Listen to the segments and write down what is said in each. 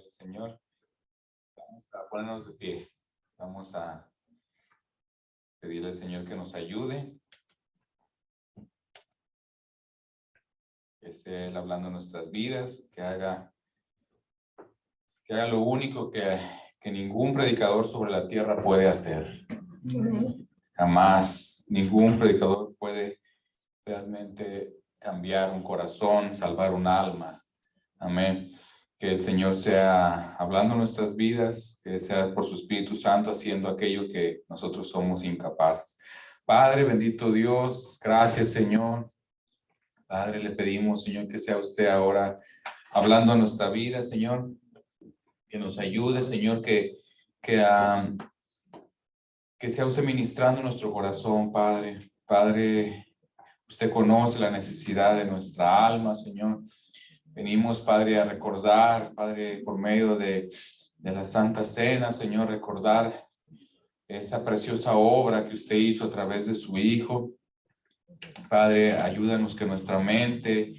Señor. Vamos a ponernos de pie. Vamos a pedirle al Señor que nos ayude. Que sea Él hablando en nuestras vidas, que haga lo único que ningún predicador sobre la tierra puede hacer. Jamás ningún predicador puede realmente cambiar un corazón, salvar un alma. Amén. Que el Señor sea hablando en nuestras vidas, que sea por su Espíritu Santo haciendo aquello que nosotros somos incapaces. Padre, bendito Dios, gracias Señor. Padre, le pedimos, Señor, que sea usted ahora hablando en nuestra vida, Señor, que nos ayude, Señor, que sea usted ministrando nuestro corazón, Padre. Padre, usted conoce la necesidad de nuestra alma, Señor. Venimos, Padre, a recordar, Padre, por medio de la Santa Cena, Señor, recordar esa preciosa obra que usted hizo a través de su Hijo. Padre, ayúdanos que nuestra mente,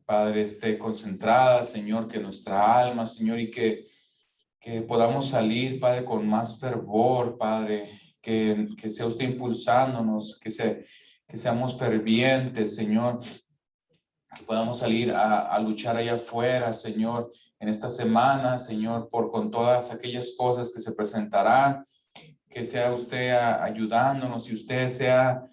Padre, esté concentrada, Señor, que nuestra alma, Señor, y que podamos salir, Padre, con más fervor, Padre, que sea usted impulsándonos, que seamos fervientes, Señor, que podamos salir a luchar allá afuera, Señor, en esta semana, Señor, con todas aquellas cosas que se presentarán, que sea usted ayudándonos y usted sea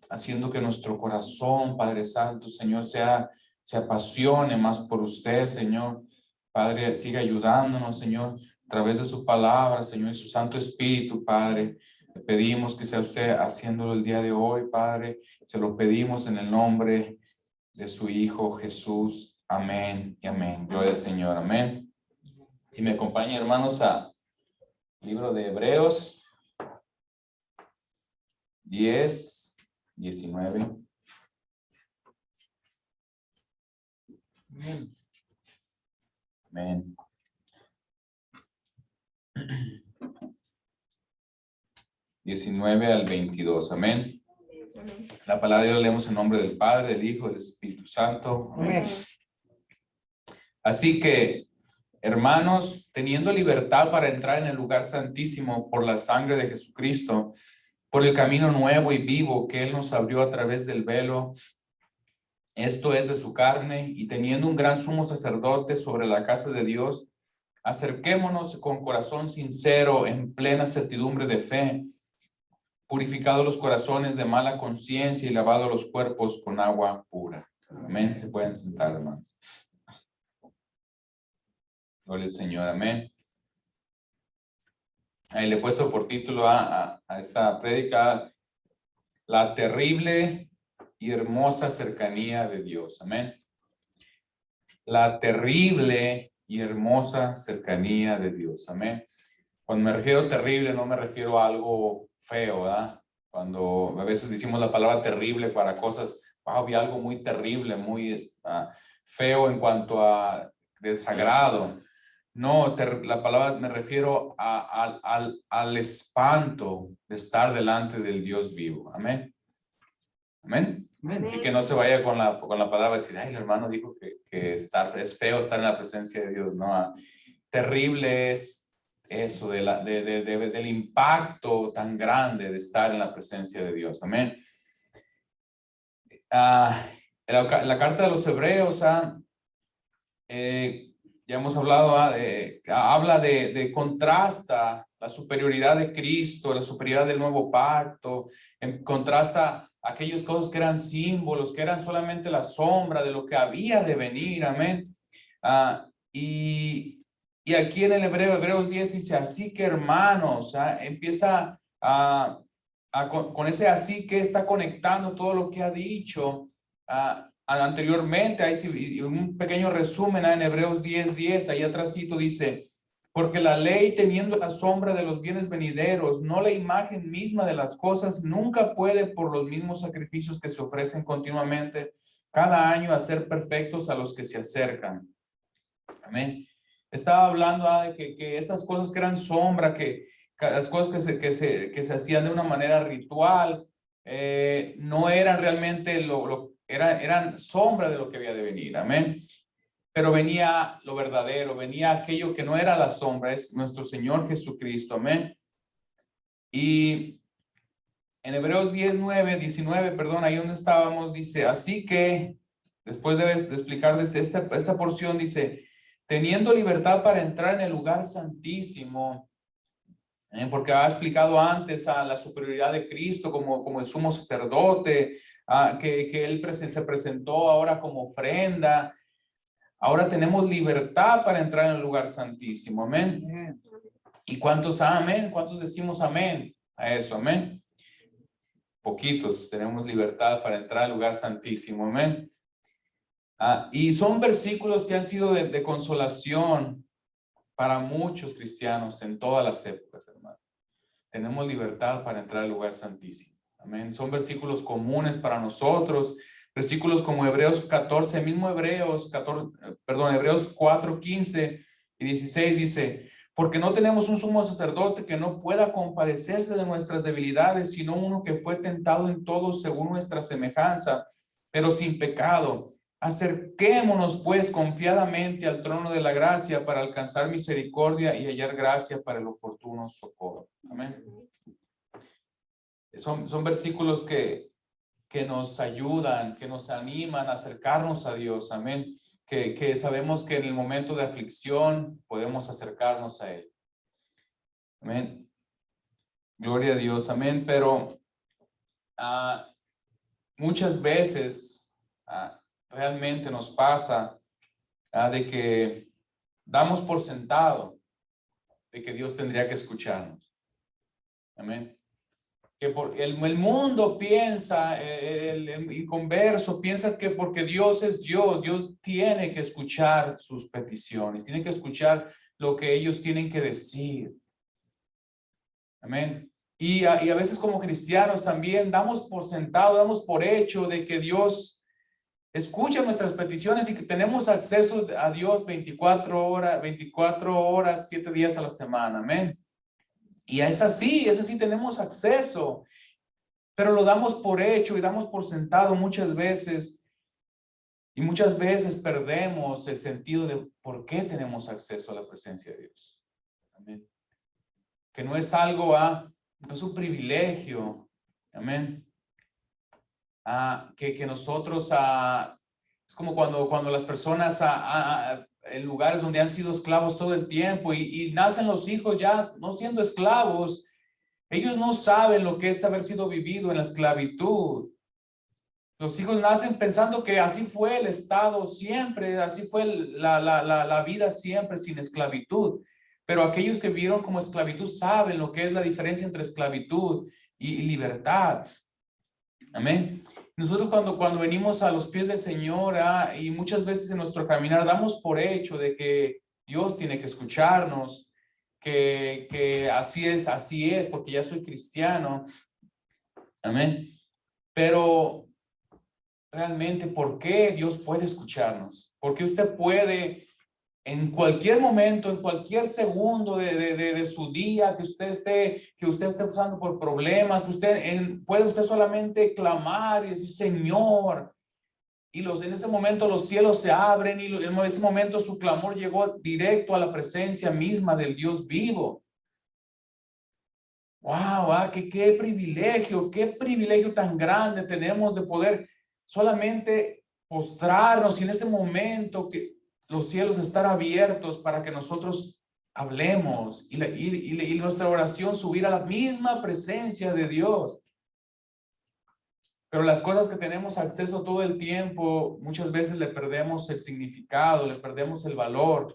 haciendo que nuestro corazón, Padre Santo, Señor, se apasione más por usted, Señor. Padre, siga ayudándonos, Señor, a través de su palabra, Señor, y su Santo Espíritu, Padre. Le pedimos que sea usted haciéndolo el día de hoy, Padre. Se lo pedimos en el nombre de su Hijo Jesús. Amén y amén. Gloria al Señor. Amén. Si me acompañan, hermanos, al libro de Hebreos 10, 19. Amén. Amén. (19 al 22). Amén. La palabra de Dios leemos en nombre del Padre, del Hijo y del Espíritu Santo. Amén. Así que, hermanos, teniendo libertad para entrar en el lugar santísimo por la sangre de Jesucristo, por el camino nuevo y vivo que Él nos abrió a través del velo, esto es de su carne, y teniendo un gran sumo sacerdote sobre la casa de Dios, acerquémonos con corazón sincero en plena certidumbre de fe, purificados los corazones de mala conciencia y lavados los cuerpos con agua pura. Amén. Se pueden sentar, hermanos. Gloria al Señor. Amén. Ahí le he puesto por título a esta prédica: la terrible y hermosa cercanía de Dios. Amén. La terrible y hermosa cercanía de Dios. Amén. Cuando me refiero a terrible, no me refiero a algo feo, ¿verdad? Cuando a veces decimos la palabra terrible para cosas, wow, vi algo muy terrible, muy feo en cuanto a desagrado. No, la palabra me refiero al espanto de estar delante del Dios vivo. Amén. Amén. Amén. Así que no se vaya con la palabra decir, ay, el hermano dijo que es feo estar en la presencia de Dios. No, terrible es eso del impacto tan grande de estar en la presencia de Dios. Amén. La carta de los Hebreos, ya hemos hablado, habla de contrasta la superioridad de Cristo, la superioridad del nuevo pacto, contrasta aquellas cosas que eran símbolos, que eran solamente la sombra de lo que había de venir. Amén. Y aquí en el Hebreos 10 dice, así que hermanos, empieza con ese así que está conectando todo lo que ha dicho anteriormente. Hay un pequeño resumen en Hebreos 10:10, ahí atrásito dice, porque la ley teniendo la sombra de los bienes venideros, no la imagen misma de las cosas, nunca puede por los mismos sacrificios que se ofrecen continuamente cada año hacer perfectos a los que se acercan. Amén. Estaba hablando de que esas cosas que eran sombra, que las cosas que se hacían de una manera ritual, no eran realmente eran sombra de lo que había de venir. Amén. pero venía lo verdadero, venía aquello que no era la sombra, es nuestro Señor Jesucristo, amén. Y en Hebreos 19, perdón, ahí donde estábamos, dice, así que, después de explicar desde esta porción, dice, teniendo libertad para entrar en el lugar santísimo, porque ha explicado antes a la superioridad de Cristo como el sumo sacerdote, que Él se presentó ahora como ofrenda. Ahora tenemos libertad para entrar en el lugar santísimo, amén. ¿Y cuántos amén? ¿Cuántos decimos amén a eso, amén? Poquitos tenemos libertad para entrar al lugar santísimo, amén. Y son versículos que han sido de consolación para muchos cristianos en todas las épocas, hermano. Tenemos libertad para entrar al lugar santísimo, amén. Son versículos comunes para nosotros, versículos como Hebreos 14, mismo Hebreos 4, 15 y 16 dice, porque no tenemos un sumo sacerdote que no pueda compadecerse de nuestras debilidades, sino uno que fue tentado en todo según nuestra semejanza, pero sin pecado. Acerquémonos pues confiadamente al trono de la gracia para alcanzar misericordia y hallar gracia para el oportuno socorro. Amén. Son versículos que nos ayudan, que nos animan a acercarnos a Dios. Amén. Que sabemos que en el momento de aflicción podemos acercarnos a Él. Amén. Gloria a Dios. Amén. Pero muchas veces realmente nos pasa de que damos por sentado de que Dios tendría que escucharnos. Amén. Que el mundo piensa, el inconverso piensa que porque Dios es Dios, Dios tiene que escuchar sus peticiones, tiene que escuchar lo que ellos tienen que decir. Amén. Y a veces como cristianos también damos por sentado, damos por hecho de que Dios escucha nuestras peticiones y que tenemos acceso a Dios 24 horas, 7 días a la semana. Amén. Y es así tenemos acceso, pero lo damos por hecho y damos por sentado muchas veces. Y muchas veces perdemos el sentido de por qué tenemos acceso a la presencia de Dios. Amén. Que no es algo, no es un privilegio. Amén. Que nosotros, es como cuando las personas en lugares donde han sido esclavos todo el tiempo y nacen los hijos ya no siendo esclavos, ellos no saben lo que es haber sido vivido en la esclavitud. Los hijos nacen pensando que así fue el estado siempre, así fue la vida siempre sin esclavitud. Pero aquellos que vivieron como esclavitud saben lo que es la diferencia entre esclavitud y libertad. Amén. Nosotros cuando venimos a los pies del Señor, y muchas veces en nuestro caminar damos por hecho de que Dios tiene que escucharnos, que así es, porque ya soy cristiano. Amén. Pero realmente, ¿por qué Dios puede escucharnos? Porque usted puede en cualquier momento, en cualquier segundo de su día que usted esté pasando por problemas, que puede usted solamente clamar y decir, Señor, y en ese momento los cielos se abren y en ese momento su clamor llegó directo a la presencia misma del Dios vivo. Wow, qué privilegio tan grande tenemos de poder solamente postrarnos y en ese momento que los cielos estar abiertos para que nosotros hablemos y nuestra oración subir a la misma presencia de Dios. Pero las cosas que tenemos acceso todo el tiempo, muchas veces le perdemos el significado, le perdemos el valor.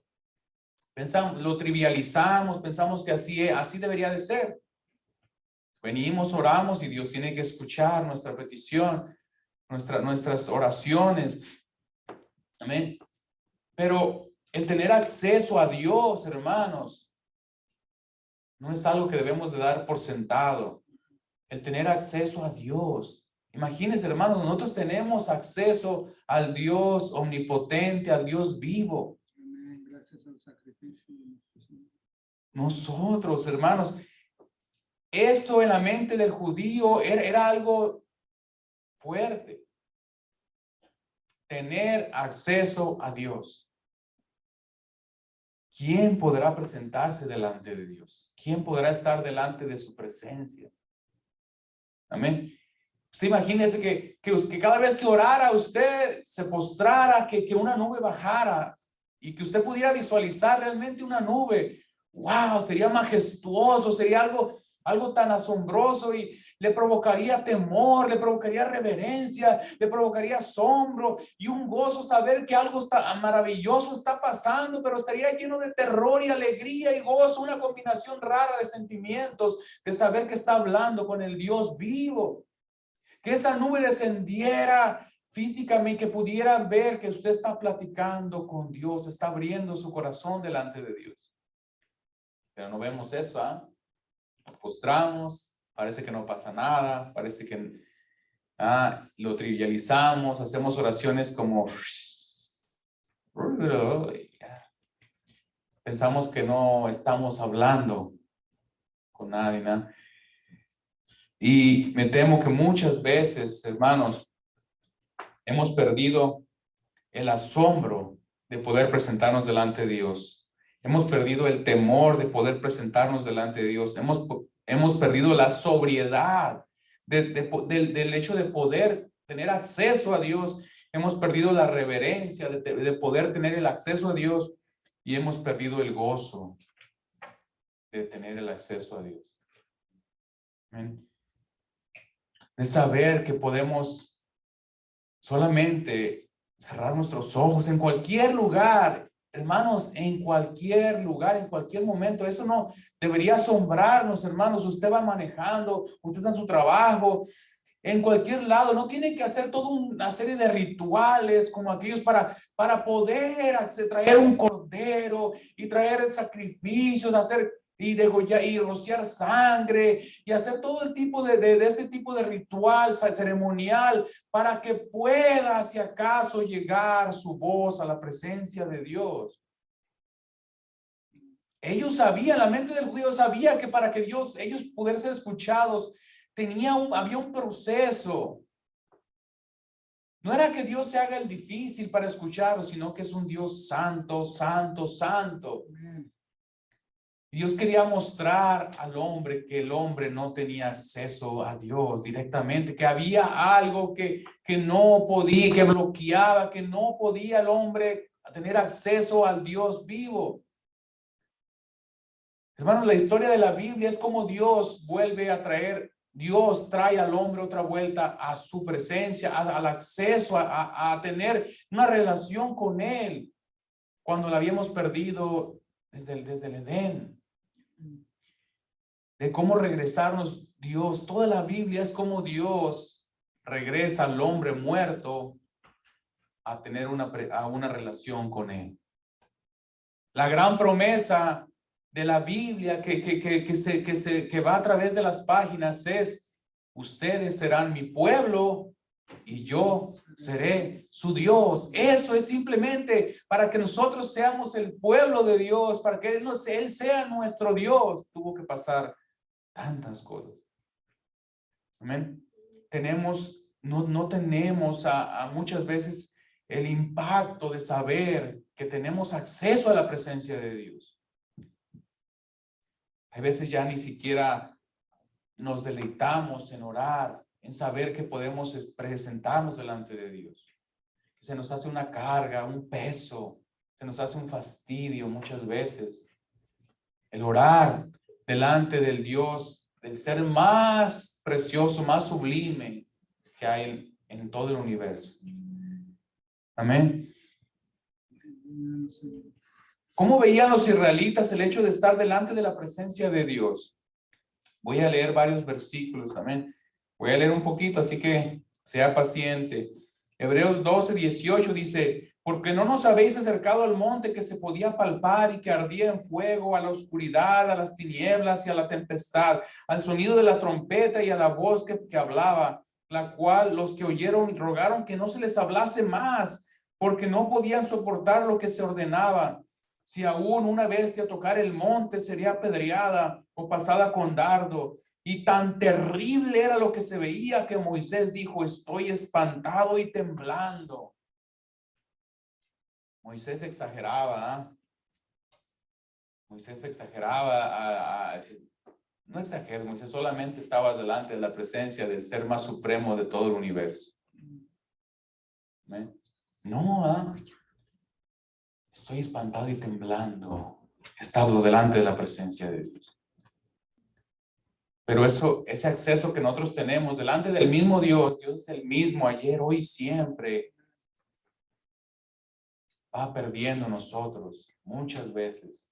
Lo trivializamos, pensamos que así debería de ser. Venimos, oramos y Dios tiene que escuchar nuestra petición, nuestras oraciones. Amén. Pero el tener acceso a Dios, hermanos, no es algo que debemos de dar por sentado. El tener acceso a Dios. Imagínense, hermanos, nosotros tenemos acceso al Dios omnipotente, al Dios vivo. Gracias al sacrificio. Nosotros, hermanos, esto en la mente del judío era algo fuerte. Tener acceso a Dios. ¿quién podrá presentarse delante de Dios? ¿Quién podrá estar delante de su presencia? Amén. Usted imagínese que cada vez que orara usted se postrara, que una nube bajara y que usted pudiera visualizar realmente una nube. Wow, sería majestuoso, sería algo tan asombroso y le provocaría temor, le provocaría reverencia, le provocaría asombro y un gozo saber que algo maravilloso está pasando, pero estaría lleno de terror y alegría y gozo, una combinación rara de sentimientos, de saber que está hablando con el Dios vivo. Que esa nube descendiera físicamente, que pudieran ver que usted está platicando con Dios, está abriendo su corazón delante de Dios. Pero no vemos eso, ¿ah? Nos postramos, parece que no pasa nada, parece que lo trivializamos, hacemos oraciones como pensamos que no estamos hablando con nadie, ¿no? Y me temo que muchas veces, hermanos, hemos perdido el asombro de poder presentarnos delante de Dios. Hemos perdido el temor de poder presentarnos delante de Dios. Hemos perdido la sobriedad del hecho de poder tener acceso a Dios. Hemos perdido la reverencia de poder tener el acceso a Dios y hemos perdido el gozo de tener el acceso a Dios. Amén. De saber que podemos solamente cerrar nuestros ojos en cualquier lugar, hermanos, en cualquier lugar, en cualquier momento. Eso no debería asombrarnos, hermanos. Usted va manejando, usted está en su trabajo, en cualquier lado. No tiene que hacer toda una serie de rituales como aquellos para poder traer un cordero y traer sacrificios, hacer y degollar y rociar sangre y hacer todo el tipo de este tipo de ritual ceremonial para que pueda, si acaso, llegar su voz a la presencia de Dios. Ellos sabían, la mente del judío sabía que para que ellos pudieran ser escuchados, había un proceso. No era que Dios se haga el difícil para escucharlo, sino que es un Dios santo, santo, santo. Dios quería mostrar al hombre que el hombre no tenía acceso a Dios directamente, que había algo que no podía, que bloqueaba, que no podía el hombre tener acceso al Dios vivo. Hermanos, la historia de la Biblia es como Dios Dios trae al hombre otra vuelta a su presencia, al acceso, a tener una relación con Él, cuando la habíamos perdido desde el Edén. De cómo regresarnos Dios. Toda la Biblia es como Dios regresa al hombre muerto a tener una relación con Él. La gran promesa de la Biblia que va a través de las páginas es: ustedes serán mi pueblo y yo seré su Dios. Eso es simplemente para que nosotros seamos el pueblo de Dios, para que Él sea nuestro Dios. Tuvo que pasar tantas cosas. Amén. No tenemos muchas veces el impacto de saber que tenemos acceso a la presencia de Dios. Hay veces ya ni siquiera nos deleitamos en orar, en saber que podemos presentarnos delante de Dios. Se nos hace una carga, un peso, se nos hace un fastidio muchas veces. El orar delante del Dios, del ser más precioso, más sublime que hay en todo el universo. Amén. ¿Cómo veían los israelitas el hecho de estar delante de la presencia de Dios? Voy a leer varios versículos, amén. Voy a leer un poquito, así que sea paciente. Hebreos 12:18 dice: porque no nos habéis acercado al monte que se podía palpar y que ardía en fuego, a la oscuridad, a las tinieblas y a la tempestad, al sonido de la trompeta y a la voz que hablaba, la cual los que oyeron rogaron que no se les hablase más, porque no podían soportar lo que se ordenaba. Si aún una bestia tocar el monte, sería apedreada o pasada con dardo. Y tan terrible era lo que se veía que Moisés dijo: estoy espantado y temblando. Moisés exageraba, ¿eh? Moisés exageraba, no exageres, Moisés solamente estaba delante de la presencia del ser más supremo de todo el universo. ¿Amén? No, estoy espantado y temblando. He estado delante de la presencia de Dios. Pero ese acceso que nosotros tenemos delante del mismo Dios, Dios es el mismo ayer, hoy, siempre, va perdiendo nosotros muchas veces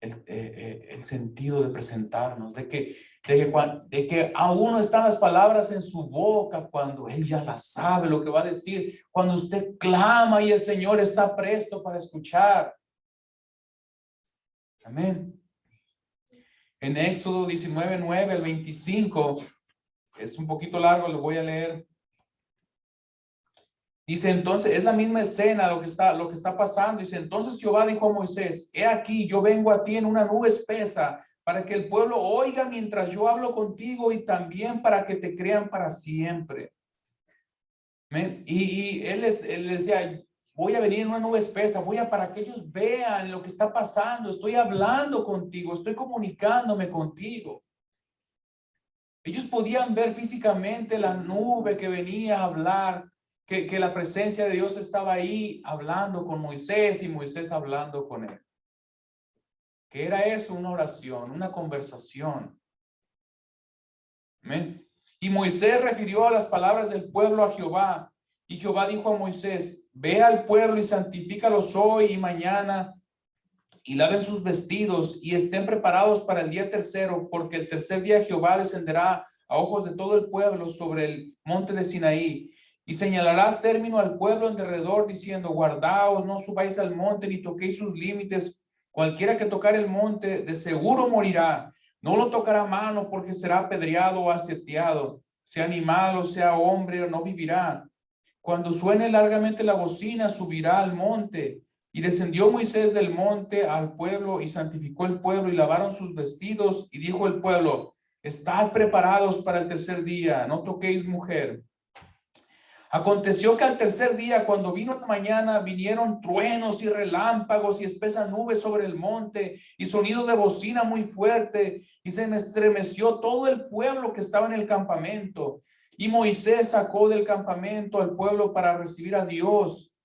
el sentido de presentarnos, de que aún no están las palabras en su boca cuando Él ya las sabe lo que va a decir, cuando usted clama y el Señor está presto para escuchar. Amén. En Éxodo 19:9 al 25, es un poquito largo, lo voy a leer. Dice, entonces, es la misma escena lo que está pasando. Dice, entonces Jehová dijo a Moisés, he aquí, yo vengo a ti en una nube espesa, para que el pueblo oiga mientras yo hablo contigo, y también para que te crean para siempre. ¿Amén? Y él les decía, voy a venir en una nube espesa, para que ellos vean lo que está pasando. Estoy hablando contigo, estoy comunicándome contigo. Ellos podían ver físicamente la nube que venía a hablar, que la presencia de Dios estaba ahí hablando con Moisés y Moisés hablando con él. ¿Qué era eso? Una oración, una conversación. Amén. Y Moisés refirió a las palabras del pueblo a Jehová. Y Jehová dijo a Moisés, ve al pueblo y santifícalos hoy y mañana, y laven sus vestidos y estén preparados para el día tercero, porque el tercer día Jehová descenderá a ojos de todo el pueblo sobre el monte de Sinaí. Y señalarás término al pueblo en derredor, diciendo, guardaos, no subáis al monte, ni toquéis sus límites. Cualquiera que tocar el monte, de seguro morirá. No lo tocará mano, porque será apedreado o aseteado. Sea animal o sea hombre, no vivirá. Cuando suene largamente la bocina, subirá al monte. Y descendió Moisés del monte al pueblo y santificó el pueblo y lavaron sus vestidos. Y dijo el pueblo, estad preparados para el tercer día, no toquéis mujer. Aconteció que al tercer día, cuando vino la mañana, vinieron truenos y relámpagos y espesa nube sobre el monte y sonido de bocina muy fuerte, y se estremeció todo el pueblo que estaba en el campamento. Y Moisés sacó del campamento al pueblo para recibir a Dios,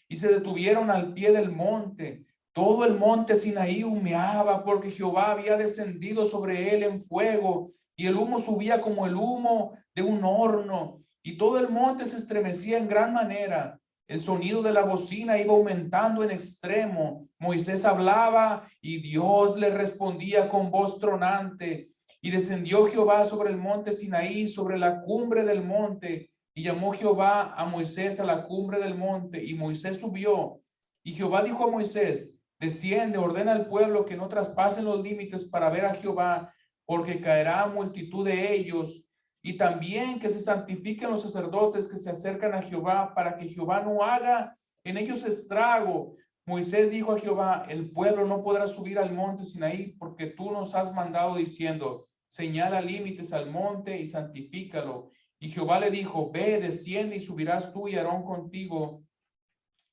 y se detuvieron al pie del monte. Todo el monte Sinaí humeaba, porque Jehová había descendido sobre él en fuego, y el humo subía como el humo de un horno. Y todo el monte se estremecía en gran manera. El sonido de la bocina iba aumentando en extremo. Moisés hablaba y Dios le respondía con voz tronante. Y descendió Jehová sobre el monte Sinaí, sobre la cumbre del monte. Y llamó Jehová a Moisés a la cumbre del monte. Y Moisés subió. Y Jehová dijo a Moisés, desciende, ordena al pueblo que no traspasen los límites para ver a Jehová, porque caerá multitud de ellos. Y también que se santifiquen los sacerdotes que se acercan a Jehová, para que Jehová no haga en ellos estrago. Moisés dijo a Jehová, el pueblo no podrá subir al monte Sinaí, porque tú nos has mandado diciendo, señala límites al monte y santifícalo. Y Jehová le dijo, ve, desciende y subirás tú y Aarón contigo.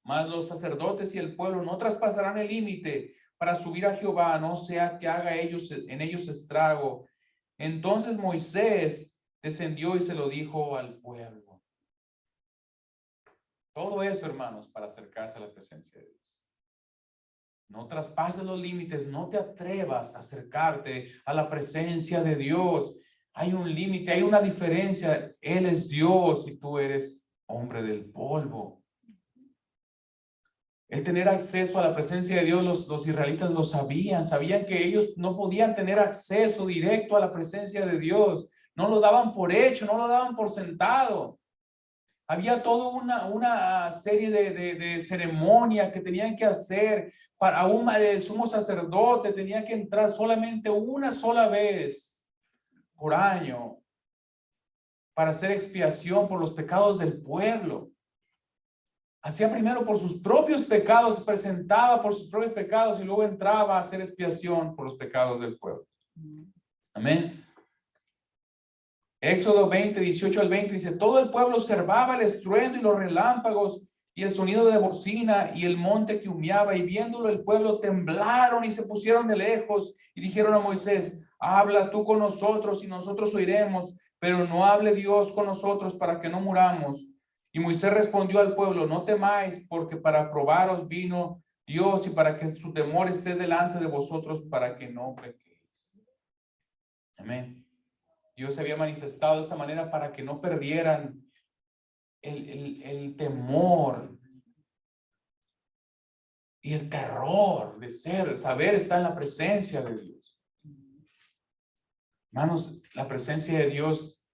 Mas los sacerdotes y el pueblo no traspasarán el límite para subir a Jehová, no sea que haga en ellos estrago. Entonces Moisés descendió y se lo dijo al pueblo. Todo eso, hermanos, para acercarse a la presencia de Dios. No traspases los límites, no te atrevas a acercarte a la presencia de Dios. Hay un límite, hay una diferencia. Él es Dios y tú eres hombre del polvo. El tener acceso a la presencia de Dios, los israelitas lo sabían que ellos no podían tener acceso directo a la presencia de Dios. No lo daban por hecho, no lo daban por sentado. Había toda una serie de ceremonias que tenían que hacer. Para aún el sumo sacerdote tenía que entrar solamente una sola vez por año para hacer expiación por los pecados del pueblo. Hacía primero por sus propios pecados, se presentaba por sus propios pecados y luego entraba a hacer expiación por los pecados del pueblo. Amén. Éxodo 20, 18 al 20 dice, todo el pueblo observaba el estruendo y los relámpagos y el sonido de bocina y el monte que humeaba, y viéndolo el pueblo temblaron y se pusieron de lejos y dijeron a Moisés: habla tú con nosotros y nosotros oiremos, pero no hable Dios con nosotros para que no muramos. Y Moisés respondió al pueblo: no temáis, porque para probaros vino Dios y para que su temor esté delante de vosotros, para que no pequéis. Amén. Dios se había manifestado de esta manera para que no perdieran el temor y el terror de saber estar en la presencia de Dios. Hermanos, la presencia de Dios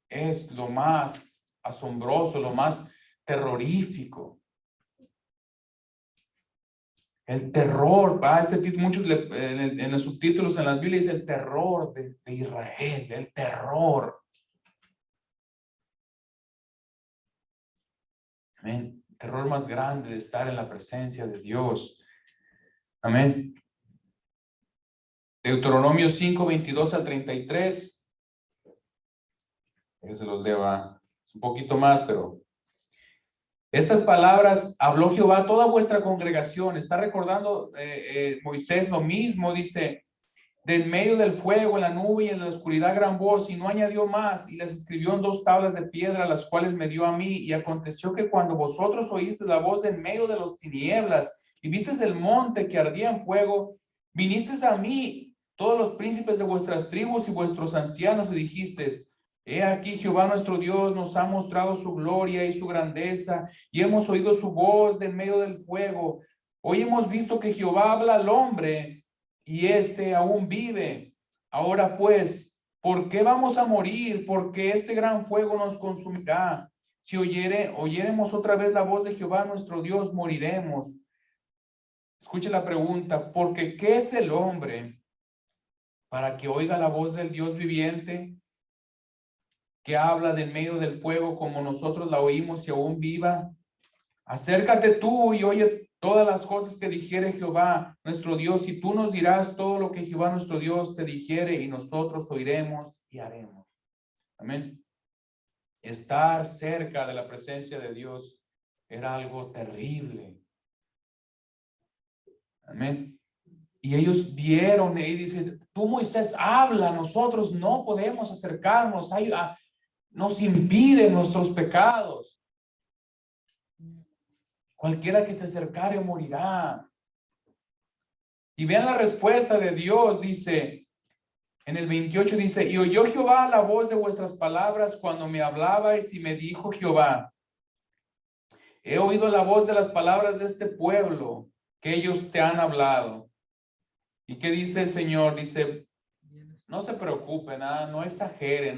es lo más asombroso, lo más terrorífico. El terror, este título, muchos en los subtítulos en las Biblias dice el terror de Israel, el terror. Amén. El terror más grande de estar en la presencia de Dios. Amén. Deuteronomio 5, 22 al 33. Se los leo, es un poquito más, pero estas palabras habló Jehová a toda vuestra congregación. Está recordando Moisés lo mismo, dice: de en medio del fuego, en la nube y en la oscuridad gran voz, y no añadió más, y las escribió en 2 tablas de piedra, las cuales me dio a mí. Y aconteció que cuando vosotros oísteis la voz de en medio de las tinieblas, y visteis el monte que ardía en fuego, vinisteis a mí, todos los príncipes de vuestras tribus y vuestros ancianos, y dijisteis: he aquí Jehová nuestro Dios nos ha mostrado su gloria y su grandeza, y hemos oído su voz de en medio del fuego. Hoy hemos visto que Jehová habla al hombre, y éste aún vive. Ahora pues, ¿por qué vamos a morir? Porque este gran fuego nos consumirá. Si oyéremos otra vez la voz de Jehová nuestro Dios, moriremos. Escuche la pregunta: porque ¿qué es el hombre para que oiga la voz del Dios viviente, que habla de en medio del fuego como nosotros la oímos y aún viva? Acércate tú y oye todas las cosas que dijere Jehová nuestro Dios, y tú nos dirás todo lo que Jehová nuestro Dios te dijere, y nosotros oiremos y haremos. Amén. Estar cerca de la presencia de Dios era algo terrible. Amén. Y ellos vieron y dice: tú, Moisés, habla, nosotros no podemos acercarnos, nos impiden nuestros pecados. Cualquiera que se acercare morirá. Y vean la respuesta de Dios, dice, en el 28 dice: y oyó Jehová la voz de vuestras palabras cuando me hablabais, y me dijo Jehová: he oído la voz de las palabras de este pueblo que ellos te han hablado. ¿Y qué dice el Señor? Dice: no se preocupen, no exageren,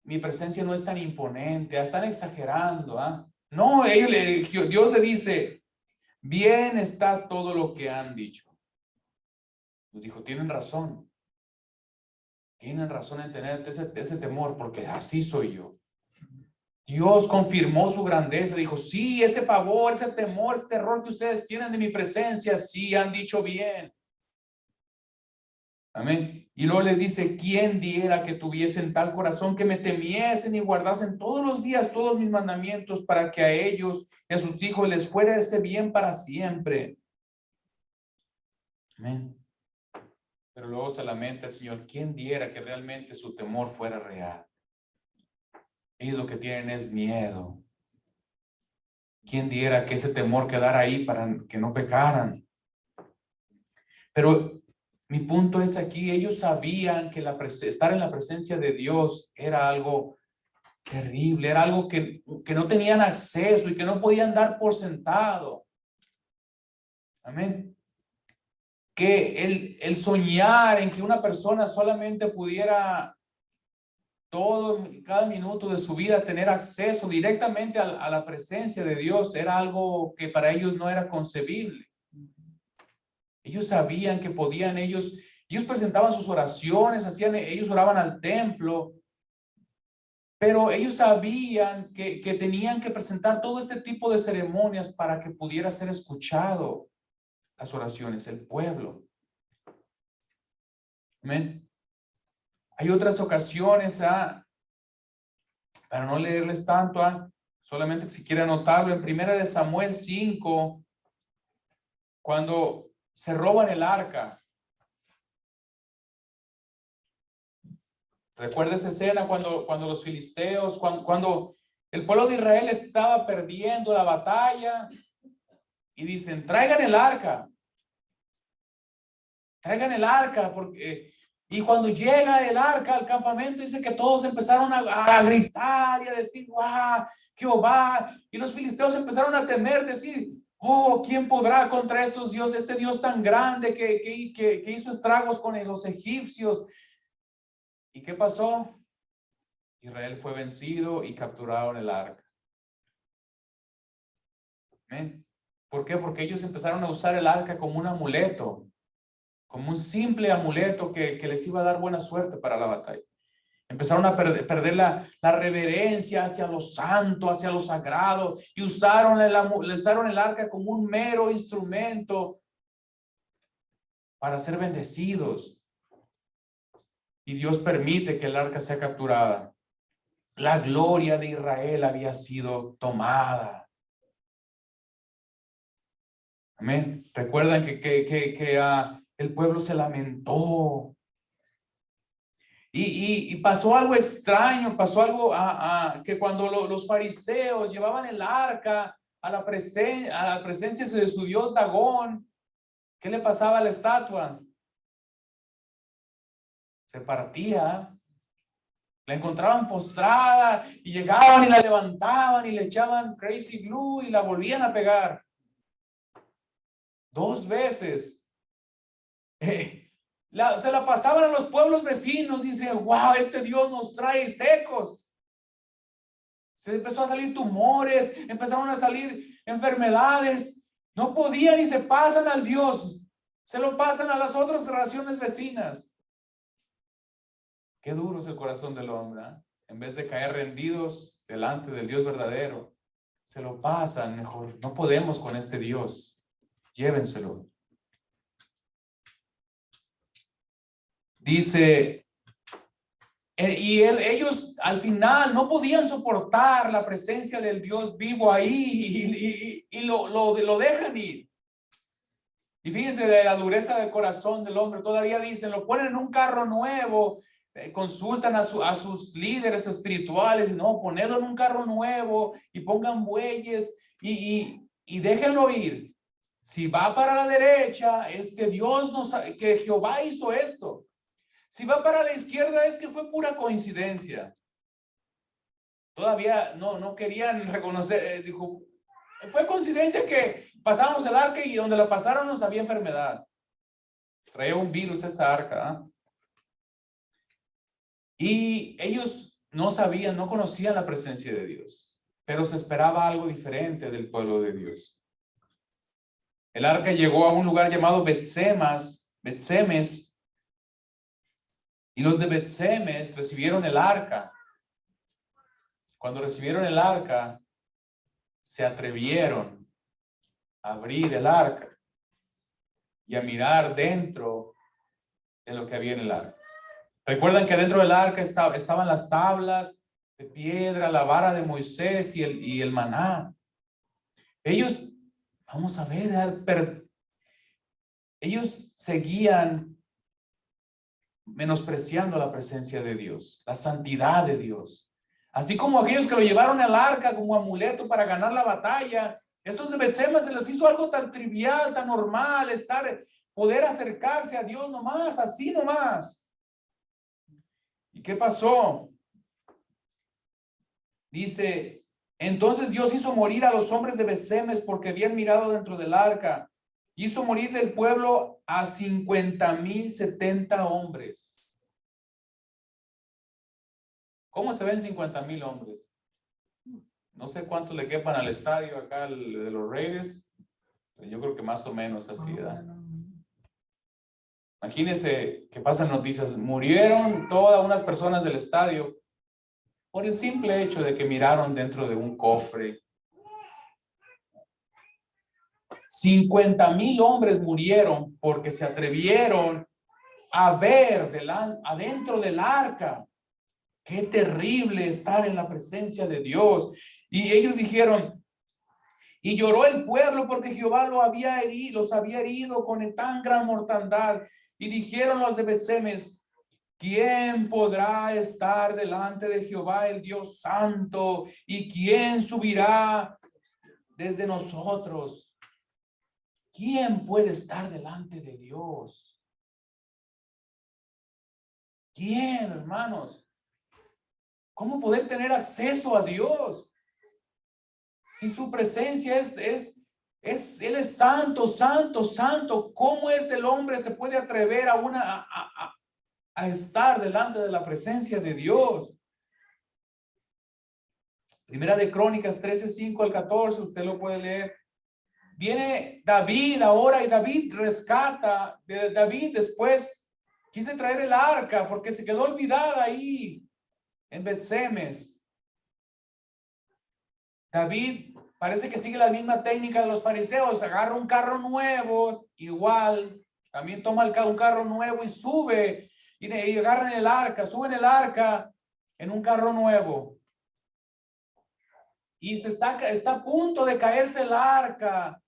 mi presencia no es tan imponente, están exagerando. No, Dios le dice: bien está todo lo que han dicho. Nos dijo: tienen razón en tener ese temor, porque así soy yo. Dios confirmó su grandeza, dijo: sí, ese pavor, ese temor, ese terror que ustedes tienen de mi presencia, sí, han dicho bien. Amén. Y luego les dice: ¿quién diera que tuviesen tal corazón, que me temiesen y guardasen todos los días todos mis mandamientos, para que a ellos y a sus hijos les fuera ese bien para siempre? Amén. Pero luego se lamenta el Señor: ¿quién diera que realmente su temor fuera real? Ellos lo que tienen es miedo. ¿Quién diera que ese temor quedara ahí para que no pecaran? Pero mi punto es aquí: ellos sabían que estar en la presencia de Dios era algo terrible, era algo que no tenían acceso y que no podían dar por sentado. Amén. Que el soñar en que una persona solamente pudiera cada minuto de su vida tener acceso directamente a la presencia de Dios era algo que para ellos no era concebible. Ellos sabían que podían, ellos presentaban sus oraciones, ellos oraban al templo, pero ellos sabían que tenían que presentar todo este tipo de ceremonias para que pudiera ser escuchado las oraciones, el pueblo. Amén. Hay otras ocasiones para no leerles tanto, solamente si quieren anotarlo, en 1 Samuel 5, cuando se roban el arca. Recuerda esa escena cuando los filisteos, cuando el pueblo de Israel estaba perdiendo la batalla y dicen, traigan el arca, porque... Y cuando llega el arca al campamento, dice que todos empezaron a gritar y a decir, ¡guau! Jehová. Y los filisteos empezaron a temer, decir, oh, ¿quién podrá contra estos dioses, este Dios tan grande que hizo estragos con los egipcios? ¿Y qué pasó? Israel fue vencido y capturaron el arca. ¿Amén? ¿Por qué? Porque ellos empezaron a usar el arca como un amuleto, como un simple amuleto que les iba a dar buena suerte para la batalla. Empezaron a perder la reverencia hacia lo santo, hacia lo sagrado, y usaron el arca como un mero instrumento para ser bendecidos. Y Dios permite que el arca sea capturada. La gloria de Israel había sido tomada. Amén. Recuerdan que el pueblo se lamentó. Y pasó algo extraño, pasó algo que cuando los fariseos llevaban el arca a la presencia de su dios Dagón, ¿qué le pasaba a la estatua? Se partía. La encontraban postrada y llegaban y la levantaban y le echaban crazy glue y la volvían a pegar. 2 veces. Se la pasaban a los pueblos vecinos. Dice, wow, este Dios nos trae secos. Se empezó a salir tumores, empezaron a salir enfermedades. No podían y se pasan al Dios. Se lo pasan a las otras naciones vecinas. Qué duro es el corazón del hombre, ¿eh? En vez de caer rendidos delante del Dios verdadero, se lo pasan mejor. No podemos con este Dios. Llévenselo. Dice, ellos al final no podían soportar la presencia del Dios vivo ahí y lo dejan ir. Y fíjense de la dureza del corazón del hombre. Todavía dicen, lo ponen en un carro nuevo, consultan a sus líderes espirituales, no, ponedlo en un carro nuevo y pongan bueyes y déjenlo ir. Si va para la derecha, es que que Jehová hizo esto. Si va para la izquierda, es que fue pura coincidencia. Todavía no querían reconocer, dijo, fue coincidencia que pasamos el arca y donde la pasaron nos había enfermedad. Traía un virus esa arca, ¿eh? Y ellos no sabían, no conocían la presencia de Dios, pero se esperaba algo diferente del pueblo de Dios. El arca llegó a un lugar llamado Bet-Semes, y los de Bet-Semes recibieron el arca. Cuando recibieron el arca, se atrevieron a abrir el arca y a mirar dentro de lo que había en el arca. Recuerdan que dentro del arca estaban las tablas de piedra, la vara de Moisés y el maná. Ellos, vamos a ver, ellos seguían menospreciando la presencia de Dios, la santidad de Dios. Así como aquellos que lo llevaron al arca como amuleto para ganar la batalla, estos de Bet-Semes se les hizo algo tan trivial, tan normal, poder acercarse a Dios nomás, así nomás. ¿Y qué pasó? Dice, entonces Dios hizo morir a los hombres de Bet-Semes porque habían mirado dentro del arca. Hizo morir del pueblo a 50,070 hombres. ¿Cómo se ven 50,000 hombres? No sé cuántos le quepan al estadio acá de los Raiders, pero yo creo que más o menos así, ¿verdad? Imagínense que pasan noticias, murieron todas unas personas del estadio por el simple hecho de que miraron dentro de un cofre. 50,000 hombres murieron porque se atrevieron a ver adentro del arca. Qué terrible estar en la presencia de Dios. Y ellos dijeron, y lloró el pueblo porque Jehová los había herido con tan gran mortandad. Y dijeron los de Bet-Semes, ¿quién podrá estar delante de Jehová el Dios santo? ¿Y quién subirá desde nosotros? ¿Quién puede estar delante de Dios? ¿Quién, hermanos? ¿Cómo poder tener acceso a Dios? Si su presencia Él es santo, santo, santo. ¿Cómo es el hombre se puede atrever a estar delante de la presencia de Dios? Primera de Crónicas 13:5 al 14, usted lo puede leer. Viene David ahora y David rescata. David después quise traer el arca porque se quedó olvidada ahí en Bet-Semes. David parece que sigue la misma técnica de los fariseos, agarra un carro nuevo, igual, también toma un carro nuevo y sube, y agarran el arca, suben el arca en un carro nuevo. Y está a punto de caerse el arca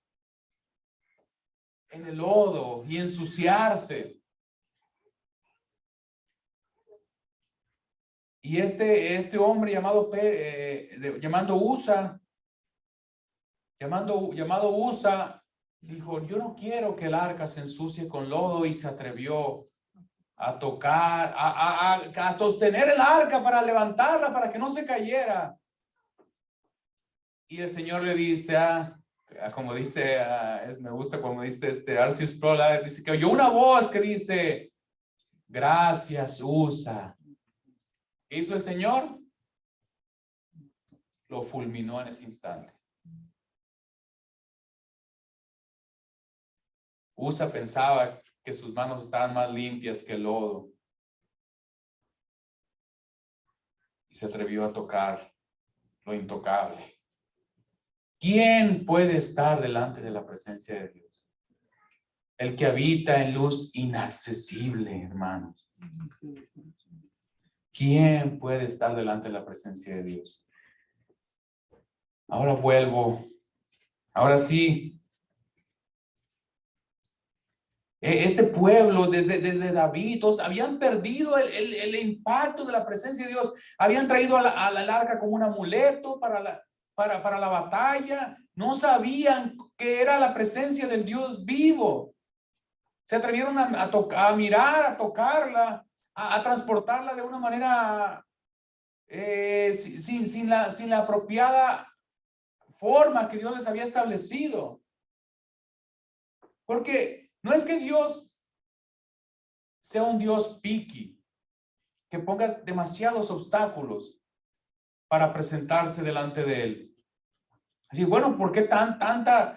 en el lodo y ensuciarse. Y este hombre llamado Usa, dijo, yo no quiero que el arca se ensucie con lodo, y se atrevió a tocar, a sostener el arca para levantarla, para que no se cayera. Y el Señor le dice, como dice, me gusta como dice R.C. Sproul, dice que oyó una voz que dice, gracias, Usa. ¿Qué hizo el Señor? Lo fulminó en ese instante. Usa pensaba que sus manos estaban más limpias que el lodo y se atrevió a tocar lo intocable. ¿Quién puede estar delante de la presencia de Dios? El que habita en luz inaccesible, hermanos. ¿Quién puede estar delante de la presencia de Dios? Ahora vuelvo. Ahora sí. Este pueblo, desde David, todos habían perdido el impacto de la presencia de Dios. Habían traído a la arca como un amuleto para la batalla. No sabían que era la presencia del Dios vivo. Se atrevieron a mirar, a tocarla, a transportarla de una manera sin la apropiada forma que Dios les había establecido. Porque no es que Dios sea un Dios picky, que ponga demasiados obstáculos para presentarse delante de Él. Así, bueno, ¿por qué tanto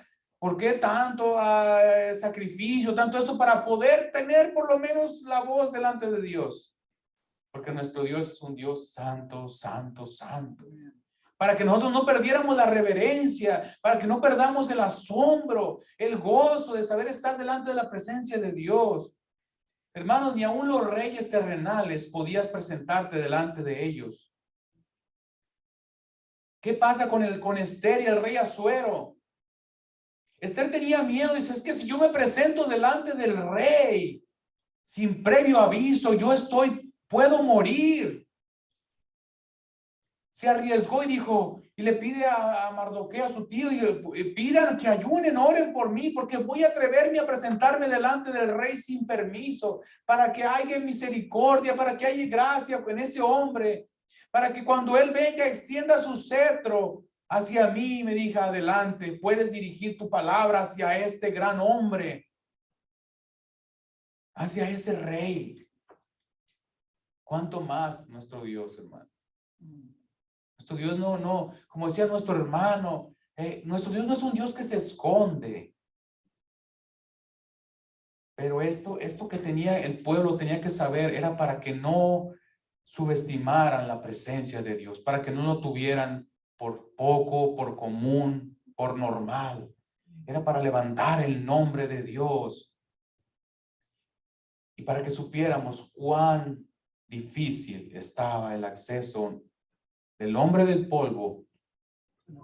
sacrificio, tanto esto para poder tener por lo menos la voz delante de Dios? Porque nuestro Dios es un Dios santo, santo, santo. Para que nosotros no perdiéramos la reverencia, para que no perdamos el asombro, el gozo de saber estar delante de la presencia de Dios. Hermanos, ni aún los reyes terrenales podías presentarte delante de ellos. ¿Qué pasa con Esther y el rey Asuero? Esther tenía miedo, dice, es que si yo me presento delante del rey sin previo aviso, puedo morir. Se arriesgó y dijo, y le pide a Mardoqueo, a su tío, y pidan que ayunen, oren por mí, porque voy a atreverme a presentarme delante del rey sin permiso, para que haya misericordia, para que haya gracia en ese hombre, para que cuando él venga extienda su cetro hacia mí y me diga, adelante, puedes dirigir tu palabra hacia este gran hombre, hacia ese rey. ¿Cuánto más nuestro Dios, hermano? Nuestro Dios no, como decía nuestro hermano, nuestro Dios no es un Dios que se esconde. Pero esto que el pueblo tenía que saber era para que no subestimaran la presencia de Dios, para que no lo tuvieran por poco, por común, por normal. Era para levantar el nombre de Dios y para que supiéramos cuán difícil estaba el acceso del hombre del polvo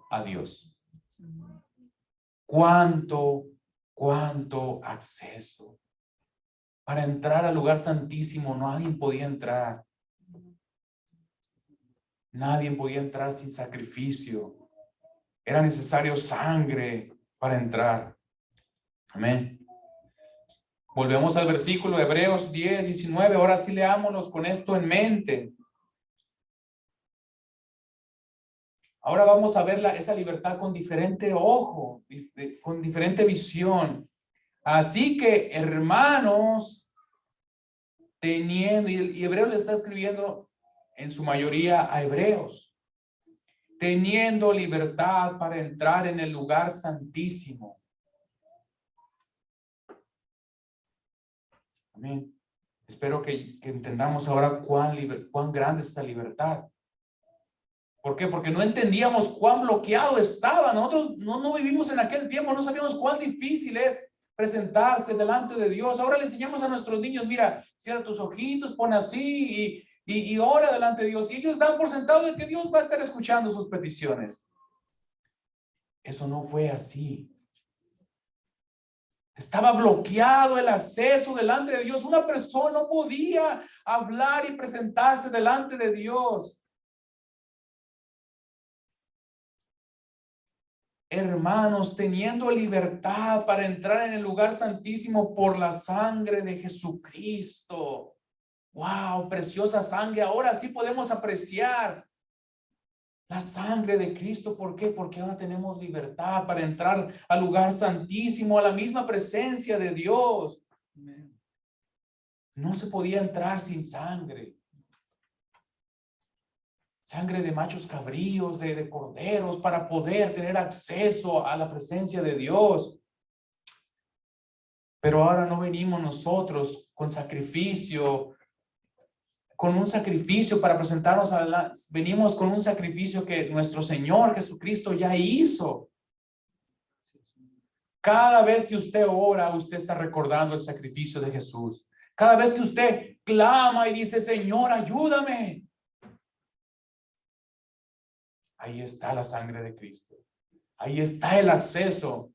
a Dios. Cuánto acceso. Para entrar al lugar santísimo, nadie podía entrar. Nadie podía entrar sin sacrificio. Era necesario sangre para entrar. Amén. Volvemos al versículo Hebreos 10, 19. Ahora sí leámonos con esto en mente. Ahora vamos a ver esa libertad con diferente ojo, con diferente visión. Así que, hermanos, teniendo, y Hebreos le está escribiendo en su mayoría a hebreos, teniendo libertad para entrar en el lugar santísimo. Amén. Espero que entendamos ahora cuán grande es esta libertad. ¿Por qué? Porque no entendíamos cuán bloqueado estaba. Nosotros no vivimos en aquel tiempo, no sabíamos cuán difícil es presentarse delante de Dios. Ahora le enseñamos a nuestros niños, mira, cierra tus ojitos, pon así y ora delante de Dios. Y ellos dan por sentado de que Dios va a estar escuchando sus peticiones. Eso no fue así. Estaba bloqueado el acceso delante de Dios. Una persona no podía hablar y presentarse delante de Dios. Hermanos, teniendo libertad para entrar en el lugar santísimo por la sangre de Jesucristo. Wow, preciosa sangre. Ahora sí podemos apreciar la sangre de Cristo. ¿Por qué? Porque ahora tenemos libertad para entrar al lugar santísimo, a la misma presencia de Dios. No se podía entrar sin sangre. Sangre de machos cabríos, de corderos, para poder tener acceso a la presencia de Dios. Pero ahora no venimos nosotros con sacrificio, con un sacrificio para presentarnos venimos con un sacrificio que nuestro Señor Jesucristo ya hizo. Cada vez que usted ora, usted está recordando el sacrificio de Jesús. Cada vez que usted clama y dice, Señor, ayúdame. Ahí está la sangre de Cristo. Ahí está el acceso.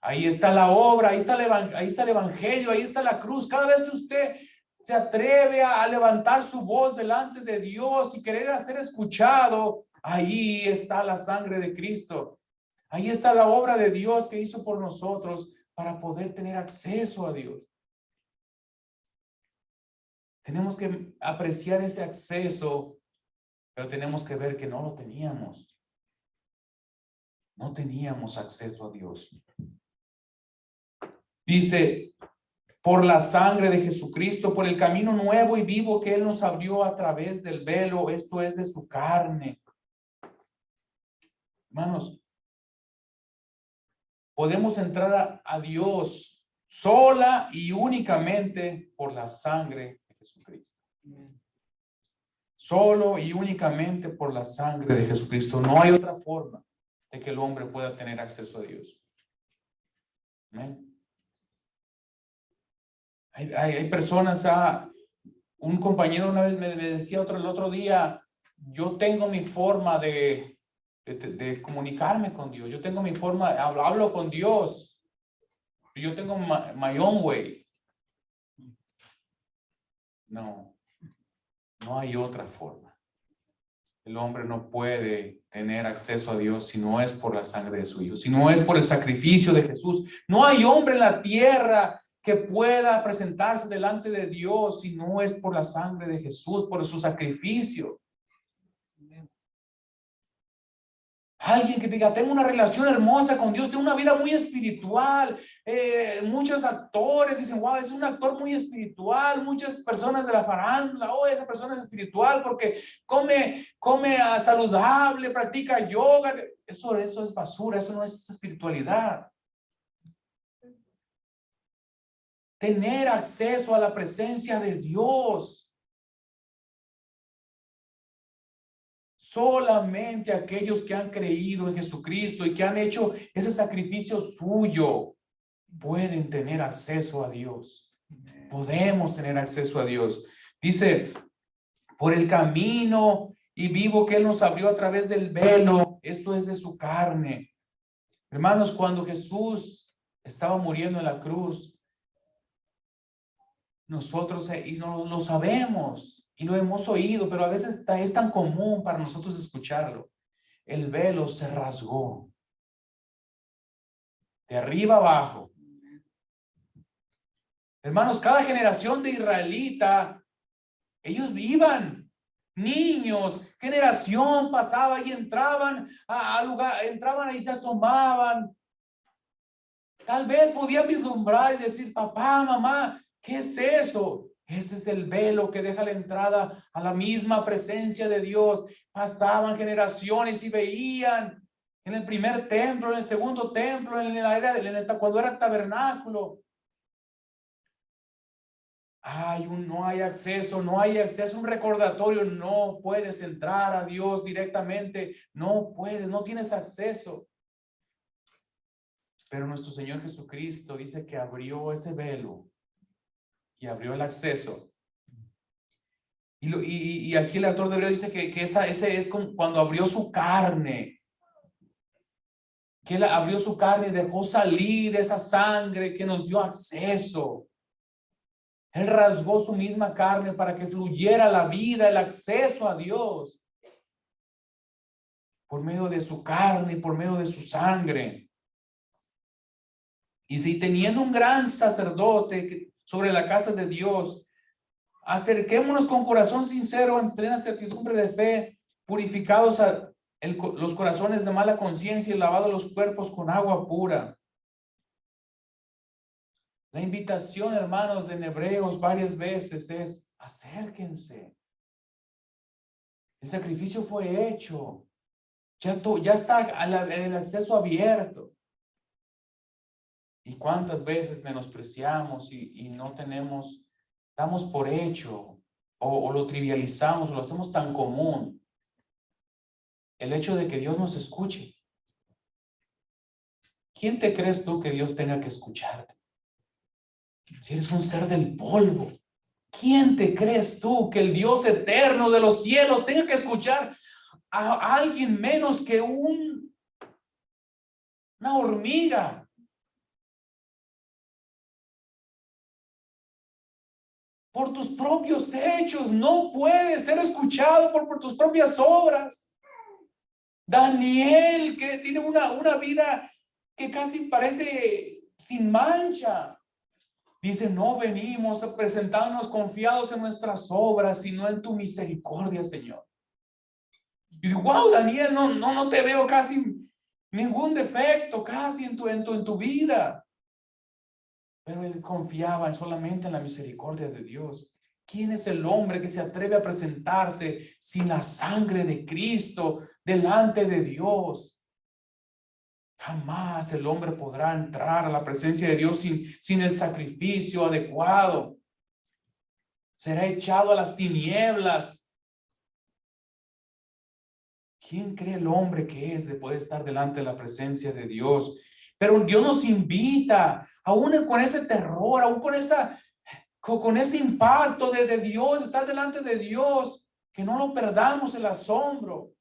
Ahí está la obra. Ahí está el evangelio. Ahí está la cruz. Cada vez que usted se atreve a levantar su voz delante de Dios y querer ser escuchado, ahí está la sangre de Cristo. Ahí está la obra de Dios que hizo por nosotros para poder tener acceso a Dios. Tenemos que apreciar ese acceso, pero tenemos que ver que no lo teníamos. No teníamos acceso a Dios. Dice, por la sangre de Jesucristo, por el camino nuevo y vivo que Él nos abrió a través del velo, esto es de su carne. Hermanos, podemos entrar a Dios sola y únicamente por la sangre de Jesucristo. Solo y únicamente por la sangre de Jesucristo. No hay otra forma de que el hombre pueda tener acceso a Dios. Amén. Hay personas, un compañero una vez me decía el otro día, yo tengo mi forma de comunicarme con Dios. Yo tengo mi forma, hablo con Dios. Yo tengo my own way. No hay otra forma. El hombre no puede tener acceso a Dios si no es por la sangre de su Hijo, si no es por el sacrificio de Jesús. No hay hombre en la tierra que pueda presentarse delante de Dios si no es por la sangre de Jesús, por su sacrificio. Alguien que diga, tengo una relación hermosa con Dios, tengo una vida muy espiritual. Muchos actores dicen, wow, es un actor muy espiritual. Muchas personas de la farándula, esa persona es espiritual porque come saludable, practica yoga. Eso es basura, eso no es espiritualidad. Tener acceso a la presencia de Dios. Solamente aquellos que han creído en Jesucristo y que han hecho ese sacrificio suyo pueden tener acceso a Dios. Podemos tener acceso a Dios. Dice por el camino y vivo que Él nos abrió a través del velo. Esto es de su carne. Hermanos, cuando Jesús estaba muriendo en la cruz, nosotros, y no lo sabemos y lo hemos oído, pero a veces es tan común para nosotros escucharlo. El velo se rasgó de arriba abajo. Hermanos, cada generación de israelita, ellos iban, niños, generación pasaba y entraban a lugar, entraban y se asomaban. Tal vez podían vislumbrar y decir, papá, mamá, ¿qué es eso? Ese es el velo que deja la entrada a la misma presencia de Dios. Pasaban generaciones y veían en el primer templo, en el segundo templo, en la era cuando era tabernáculo. No hay acceso, un recordatorio, no puedes entrar a Dios directamente, no puedes, no tienes acceso. Pero nuestro Señor Jesucristo dice que abrió ese velo y abrió el acceso. Y aquí el autor de Hebreos dice que ese es como cuando abrió su carne, que Él abrió su carne y dejó salir esa sangre que nos dio acceso. Él rasgó su misma carne para que fluyera la vida, el acceso a Dios, por medio de su carne y por medio de su sangre. Y si teniendo un gran sacerdote sobre la casa de Dios, acerquémonos con corazón sincero, en plena certidumbre de fe, purificados los corazones de mala conciencia y lavados los cuerpos con agua pura. La invitación, hermanos, de Hebreos varias veces es: acérquense. El sacrificio fue hecho. Ya está el acceso abierto. ¿Y cuántas veces menospreciamos y no tenemos, damos por hecho o lo trivializamos o lo hacemos tan común? El hecho de que Dios nos escuche. ¿Quién te crees tú que Dios tenga que escucharte? Si eres un ser del polvo, ¿quién te crees tú que el Dios eterno de los cielos tenga que escuchar a alguien menos que una hormiga? Por tus propios hechos, no puedes ser escuchado por tus propias obras. Daniel, que tiene una vida que casi parece sin mancha, dice: no venimos a presentarnos confiados en nuestras obras, sino en tu misericordia, Señor. Y digo: wow, Daniel, no te veo casi ningún defecto, casi en tu vida. Pero él confiaba solamente en la misericordia de Dios. ¿Quién es el hombre que se atreve a presentarse sin la sangre de Cristo delante de Dios? Jamás el hombre podrá entrar a la presencia de Dios sin el sacrificio adecuado. Será echado a las tinieblas. ¿Quién cree el hombre que es de poder estar delante de la presencia de Dios? Pero Dios nos invita, aún con ese terror, aún con ese impacto de Dios, estar delante de Dios, que no lo perdamos el asombro.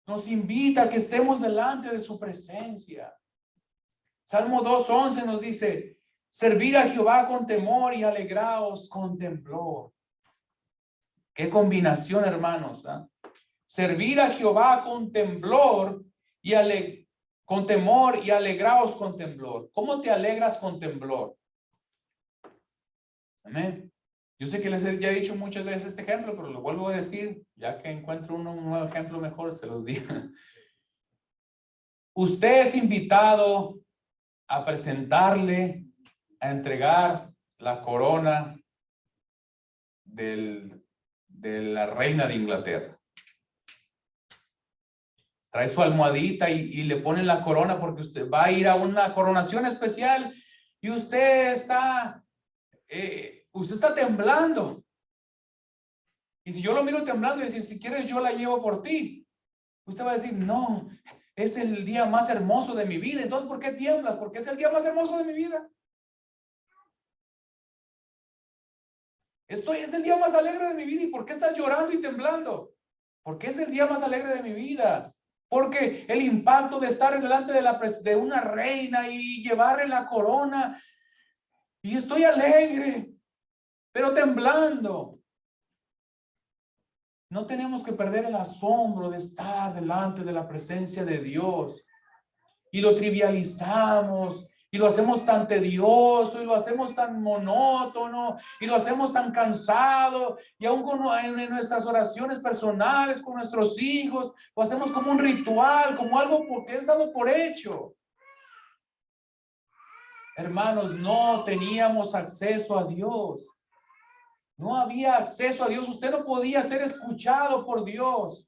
Nos invita a que estemos delante de su presencia. Salmo 2:11 nos dice: servir a Jehová con temor y alegraos con temblor. Qué combinación, hermanos, ¿eh? Servir a Jehová con temblor con temor y alegraos con temblor. ¿Cómo te alegras con temblor? Amén. Yo sé que les he ya dicho muchas veces este ejemplo, pero lo vuelvo a decir, ya que encuentro un nuevo ejemplo mejor, se los digo. Usted es invitado a presentarle, a entregar la corona de la reina de Inglaterra. Trae su almohadita y le pone la corona, porque usted va a ir a una coronación especial y usted está temblando. Y si yo lo miro temblando y decir: si quieres yo la llevo por ti, usted va a decir: no, es el día más hermoso de mi vida. Entonces, ¿por qué tiemblas? Porque es el día más hermoso de mi vida. Esto es el día más alegre de mi vida. ¿Y por qué estás llorando y temblando? Porque es el día más alegre de mi vida. Porque el impacto de estar delante de una reina y llevarle la corona. Y estoy alegre, pero temblando. No tenemos que perder el asombro de estar delante de la presencia de Dios. Y lo trivializamos. Y lo hacemos tan tedioso, y lo hacemos tan monótono, y lo hacemos tan cansado, y aún en nuestras oraciones personales con nuestros hijos, lo hacemos como un ritual, como algo porque es dado por hecho. Hermanos, no teníamos acceso a Dios. No había acceso a Dios. Usted no podía ser escuchado por Dios.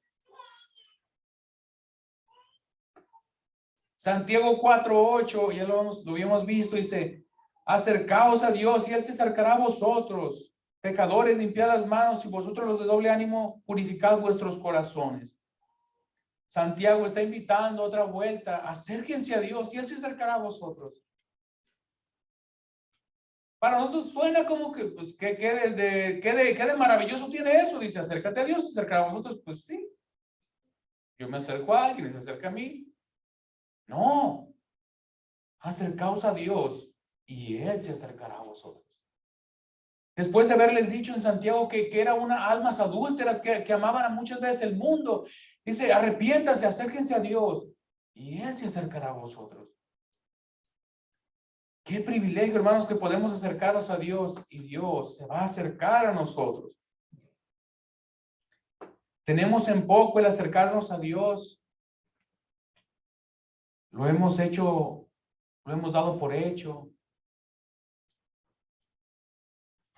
Santiago 4:8, ya lo habíamos visto, dice, acercaos a Dios y Él se acercará a vosotros. Pecadores, limpiad las manos, y vosotros los de doble ánimo, purificad vuestros corazones. Santiago está invitando otra vuelta, acérquense a Dios y Él se acercará a vosotros. Para nosotros suena como que, pues, ¿qué de maravilloso tiene eso? Dice, acércate a Dios, se acercará a vosotros. Pues sí, yo me acerco a alguien, se acerca a mí. No, acercaos a Dios y Él se acercará a vosotros. Después de haberles dicho en Santiago que eran almas adúlteras que amaban a muchas veces el mundo, dice, arrepiéntanse, acérquense a Dios y Él se acercará a vosotros. Qué privilegio, hermanos, que podemos acercarnos a Dios y Dios se va a acercar a nosotros. Tenemos en poco el acercarnos a Dios. Lo hemos hecho, lo hemos dado por hecho.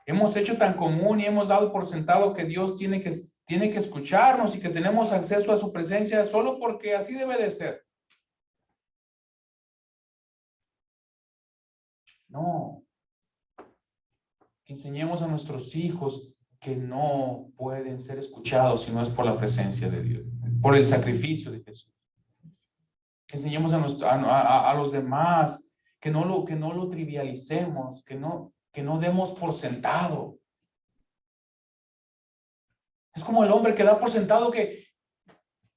Hemos hecho tan común y hemos dado por sentado que Dios tiene que escucharnos y que tenemos acceso a su presencia solo porque así debe de ser. No. Que enseñemos a nuestros hijos que no pueden ser escuchados si no es por la presencia de Dios, por el sacrificio de Jesús. Que enseñemos a los demás que no lo trivialicemos, que no demos por sentado. Es como el hombre que da por sentado que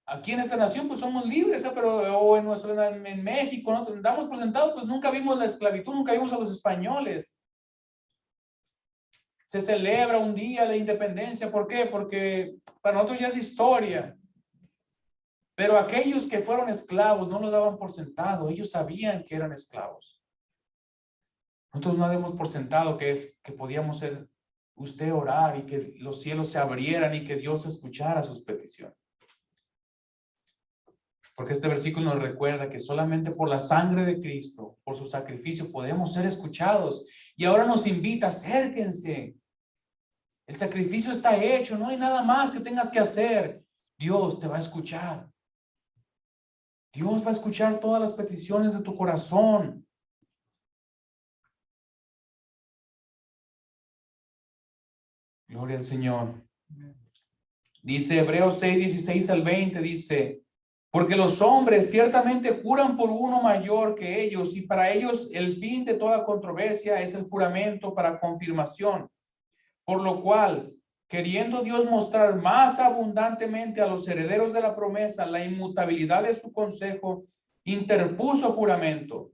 aquí en esta nación pues somos libres, pero o en México, ¿no? Damos por sentado, pues nunca vimos la esclavitud, nunca vimos a los españoles. Se celebra un día de independencia, ¿por qué? Porque para nosotros ya es historia. Pero aquellos que fueron esclavos no lo daban por sentado, ellos sabían que eran esclavos. Nosotros no damos por sentado que podíamos ser usted orar y que los cielos se abrieran y que Dios escuchara sus peticiones. Porque este versículo nos recuerda que solamente por la sangre de Cristo, por su sacrificio, podemos ser escuchados. Y ahora nos invita, acérquense. El sacrificio está hecho, no hay nada más que tengas que hacer. Dios te va a escuchar. Dios va a escuchar todas las peticiones de tu corazón. Gloria al Señor. Dice Hebreos 6:16-20, dice, porque los hombres ciertamente juran por uno mayor que ellos, y para ellos el fin de toda controversia es el juramento para confirmación. Por lo cual, queriendo Dios mostrar más abundantemente a los herederos de la promesa la inmutabilidad de su consejo, interpuso juramento,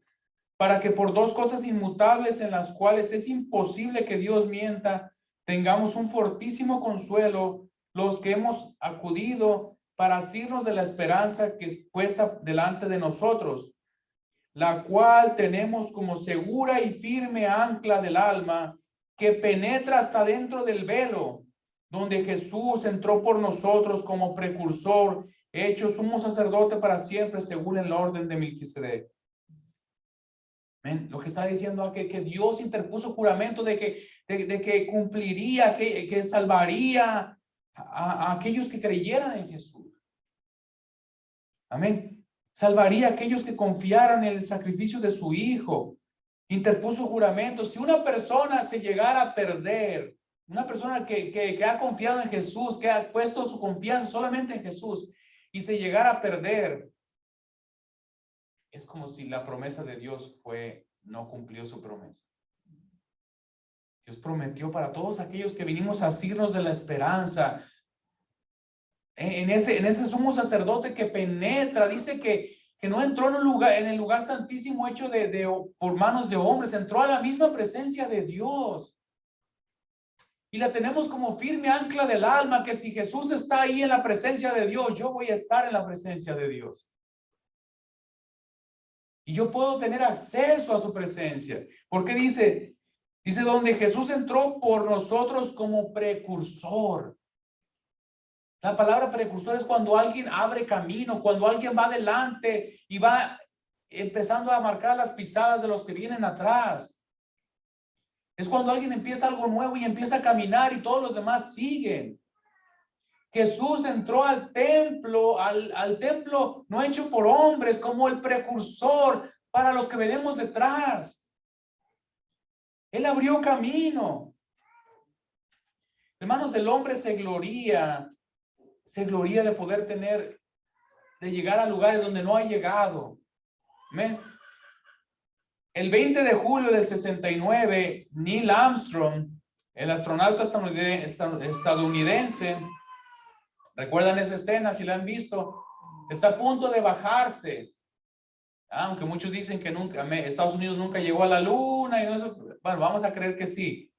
para que por dos cosas inmutables en las cuales es imposible que Dios mienta, tengamos un fortísimo consuelo los que hemos acudido para asirnos de la esperanza que es puesta delante de nosotros, la cual tenemos como segura y firme ancla del alma, que penetra hasta dentro del velo, donde Jesús entró por nosotros como precursor, hecho sumo sacerdote para siempre según el orden de Melquisedec. Lo que está diciendo que Dios interpuso juramento de que cumpliría, que salvaría a aquellos que creyeran en Jesús. Amén. Salvaría a aquellos que confiaran en el sacrificio de su Hijo. Interpuso juramento. Si una persona se llegara a perder, una persona que ha confiado en Jesús, que ha puesto su confianza solamente en Jesús y se llegara a perder, es como si la promesa de Dios no cumplió su promesa. Dios prometió para todos aquellos que vinimos a asirnos de la esperanza. En ese sumo sacerdote que penetra, dice que no entró en el lugar santísimo hecho por manos de hombres, entró a la misma presencia de Dios. Y la tenemos como firme ancla del alma, que si Jesús está ahí en la presencia de Dios, yo voy a estar en la presencia de Dios. Y yo puedo tener acceso a su presencia. Porque dice donde Jesús entró por nosotros como precursor. La palabra precursor es cuando alguien abre camino, cuando alguien va adelante y va empezando a marcar las pisadas de los que vienen atrás. Es cuando alguien empieza algo nuevo y empieza a caminar y todos los demás siguen. Jesús entró al templo no hecho por hombres, como el precursor para los que venimos detrás. Él abrió camino. Hermanos, el hombre se gloría de poder de llegar a lugares donde no ha llegado. Amén. El 20 de julio del 69, Neil Armstrong, el astronauta estadounidense, ¿recuerdan esa escena? Si la han visto, está a punto de bajarse. Aunque muchos dicen que Estados Unidos nunca llegó a la luna y no eso, bueno, vamos a creer que sí.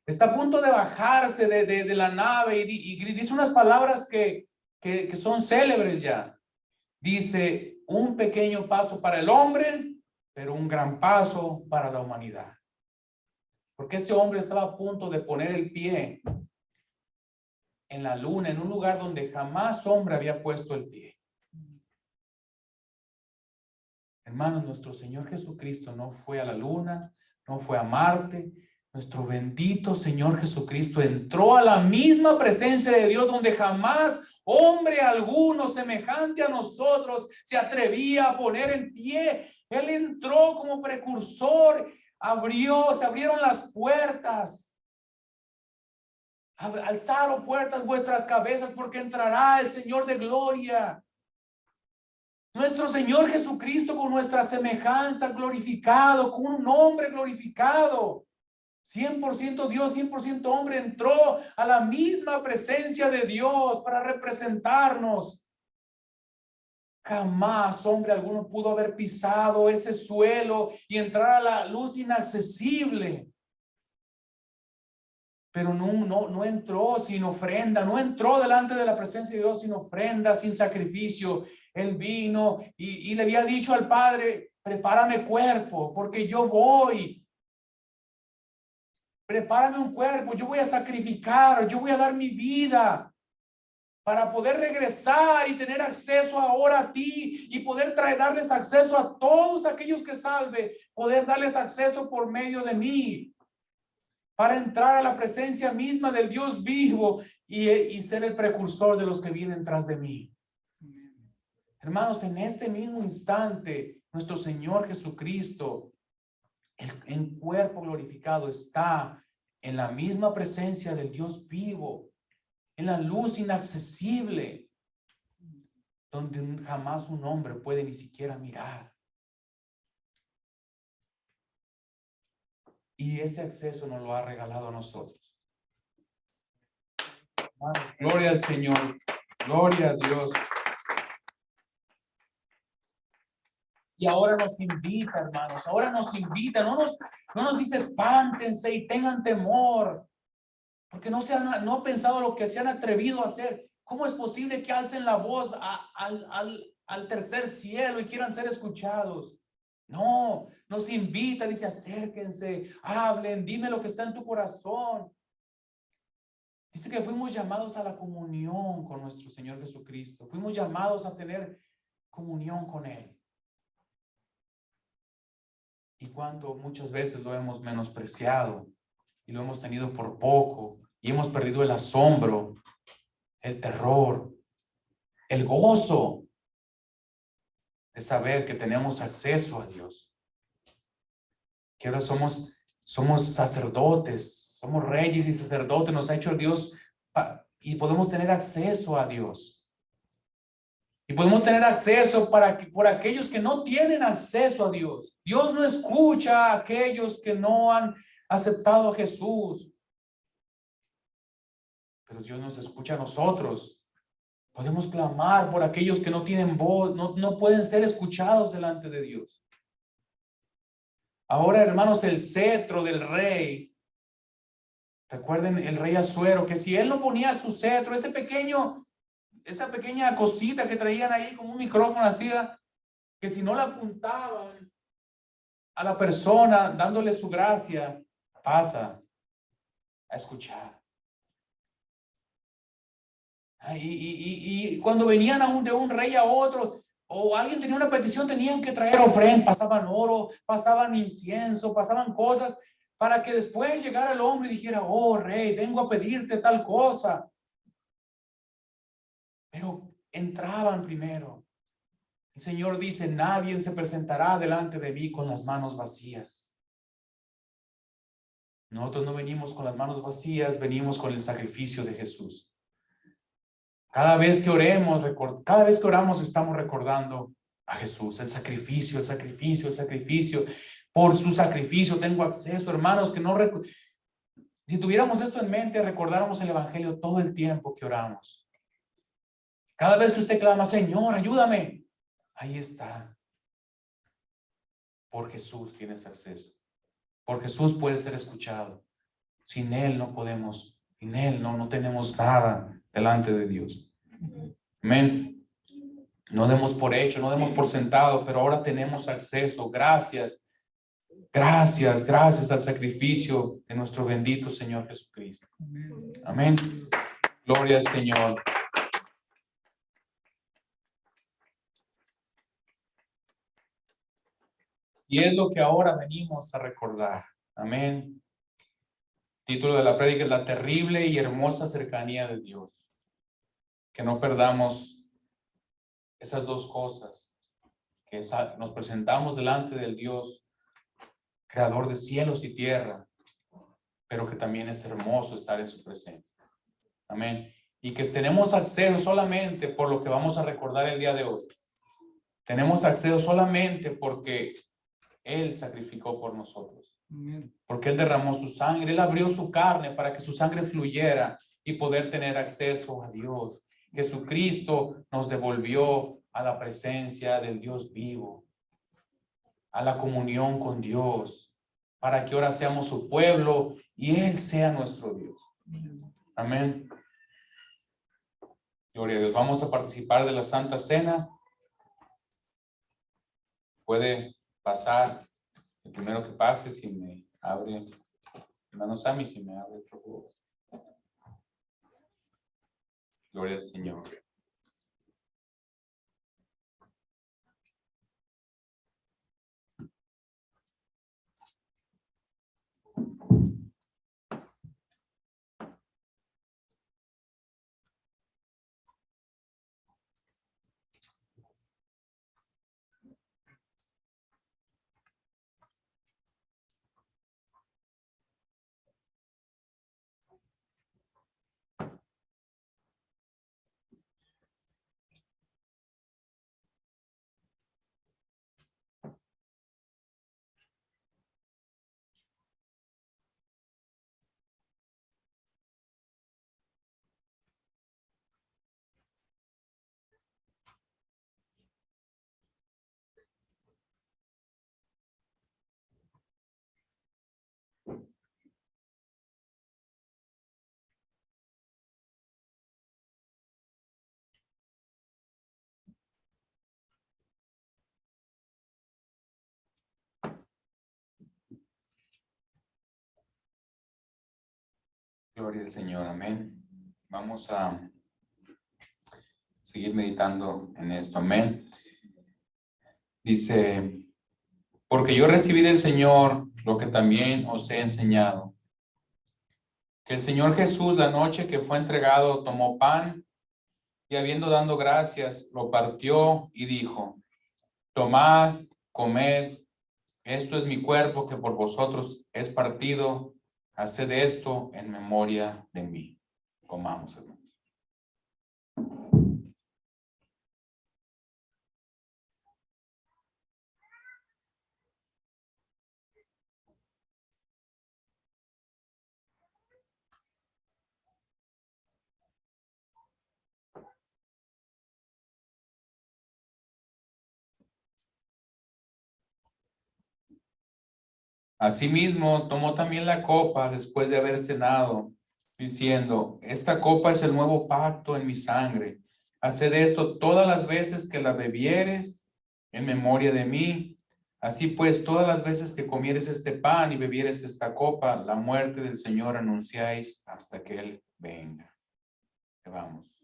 Está a punto de bajarse de la nave y dice unas palabras que son célebres ya. Dice, un pequeño paso para el hombre, pero un gran paso para la humanidad. Porque ese hombre estaba a punto de poner el pie en la luna, en un lugar donde jamás hombre había puesto el pie. Hermanos, nuestro Señor Jesucristo no fue a la luna, no fue a Marte. Nuestro bendito Señor Jesucristo entró a la misma presencia de Dios donde jamás hombre alguno semejante a nosotros se atrevía a poner en pie. Él entró como precursor, se abrieron las puertas. Alzaron puertas vuestras cabezas porque entrará el Señor de gloria. Nuestro Señor Jesucristo con nuestra semejanza glorificado, con un nombre glorificado. 100% Dios, 100% hombre, entró a la misma presencia de Dios para representarnos. Jamás hombre alguno pudo haber pisado ese suelo y entrar a la luz inaccesible. Pero no entró sin ofrenda, no entró delante de la presencia de Dios sin ofrenda, sin sacrificio. Él vino y le había dicho al Padre, prepárame cuerpo, porque yo voy. Prepárame un cuerpo, yo voy a sacrificar, yo voy a dar mi vida para poder regresar y tener acceso ahora a ti y poder darles acceso a todos aquellos que salve, poder darles acceso por medio de mí, para entrar a la presencia misma del Dios vivo y ser el precursor de los que vienen tras de mí. Hermanos, en este mismo instante, nuestro Señor Jesucristo, en cuerpo glorificado, está en la misma presencia del Dios vivo, en la luz inaccesible, donde jamás un hombre puede ni siquiera mirar. Y ese acceso nos lo ha regalado a nosotros. Hermanos, gloria al Señor, gloria a Dios. Y ahora nos invita, hermanos, ahora nos invita, no nos dice espántense y tengan temor, porque no han pensado lo que se han atrevido a hacer. ¿Cómo es posible que alcen la voz al tercer cielo y quieran ser escuchados? No, nos invita, dice acérquense, hablen, dime lo que está en tu corazón. Dice que fuimos llamados a la comunión con nuestro Señor Jesucristo, fuimos llamados a tener comunión con Él. Y cuánto muchas veces lo hemos menospreciado y lo hemos tenido por poco y hemos perdido el asombro, el terror, el gozo de saber que tenemos acceso a Dios, que ahora somos sacerdotes, somos reyes y sacerdotes, nos ha hecho Dios y podemos tener acceso a Dios. Y podemos tener acceso por aquellos que no tienen acceso a Dios. Dios no escucha a aquellos que no han aceptado a Jesús. Pero Dios nos escucha a nosotros. Podemos clamar por aquellos que no tienen voz, no pueden ser escuchados delante de Dios. Ahora, hermanos, el cetro del rey. Recuerden el rey Asuero, que si él no ponía su cetro, esa pequeña cosita que traían ahí como un micrófono así, que si no la apuntaban a la persona dándole su gracia, pasa a escuchar. Y cuando venían de un rey a otro, o alguien tenía una petición, tenían que traer ofrenda, pasaban oro, pasaban incienso, pasaban cosas, para que después llegara el hombre y dijera, oh rey, vengo a pedirte tal cosa. Pero entraban primero. El Señor dice, nadie se presentará delante de mí con las manos vacías. Nosotros no venimos con las manos vacías, venimos con el sacrificio de Jesús. Cada vez que oramos, estamos recordando a Jesús, el sacrificio, el sacrificio, el sacrificio. Por su sacrificio tengo acceso, hermanos, que no si tuviéramos esto en mente, recordáramos el evangelio todo el tiempo que oramos. Cada vez que usted clama, Señor, ayúdame, ahí está. Por Jesús tienes acceso. Por Jesús puede ser escuchado. Sin Él no podemos, sin Él no tenemos nada delante de Dios. Amén. No demos por hecho, no demos por sentado, pero ahora tenemos acceso. Gracias, gracias, gracias al sacrificio de nuestro bendito Señor Jesucristo. Amén. Gloria al Señor. Y es lo que ahora venimos a recordar. Amén. Título de la prédica es la terrible y hermosa cercanía de Dios. Que no perdamos esas dos cosas. Que nos presentamos delante del Dios, creador de cielos y tierra, pero que también es hermoso estar en su presencia. Amén. Y que tenemos acceso solamente por lo que vamos a recordar el día de hoy. Tenemos acceso solamente porque Él sacrificó por nosotros. Porque Él derramó su sangre, Él abrió su carne para que su sangre fluyera y poder tener acceso a Dios. Jesucristo nos devolvió a la presencia del Dios vivo, a la comunión con Dios, para que ahora seamos su pueblo y Él sea nuestro Dios. Amén. Gloria a Dios. Vamos a participar de la Santa Cena. Puede pasar. El primero que pase, si me abre, hermano Sammy, si me abre otro juego. Gloria al Señor. Gloria al Señor. Amén. Vamos a seguir meditando en esto. Amén. Dice, porque yo recibí del Señor lo que también os he enseñado. Que el Señor Jesús, la noche que fue entregado, tomó pan y habiendo dado gracias, lo partió y dijo, tomad, comed, esto es mi cuerpo que por vosotros es partido, haced esto en memoria de mí. Comamos, hermanos. Asimismo, tomó también la copa después de haber cenado, diciendo, esta copa es el nuevo pacto en mi sangre. Haced esto todas las veces que la bebieres en memoria de mí. Así pues, todas las veces que comieres este pan y bebieres esta copa, la muerte del Señor anunciáis hasta que Él venga. Vamos.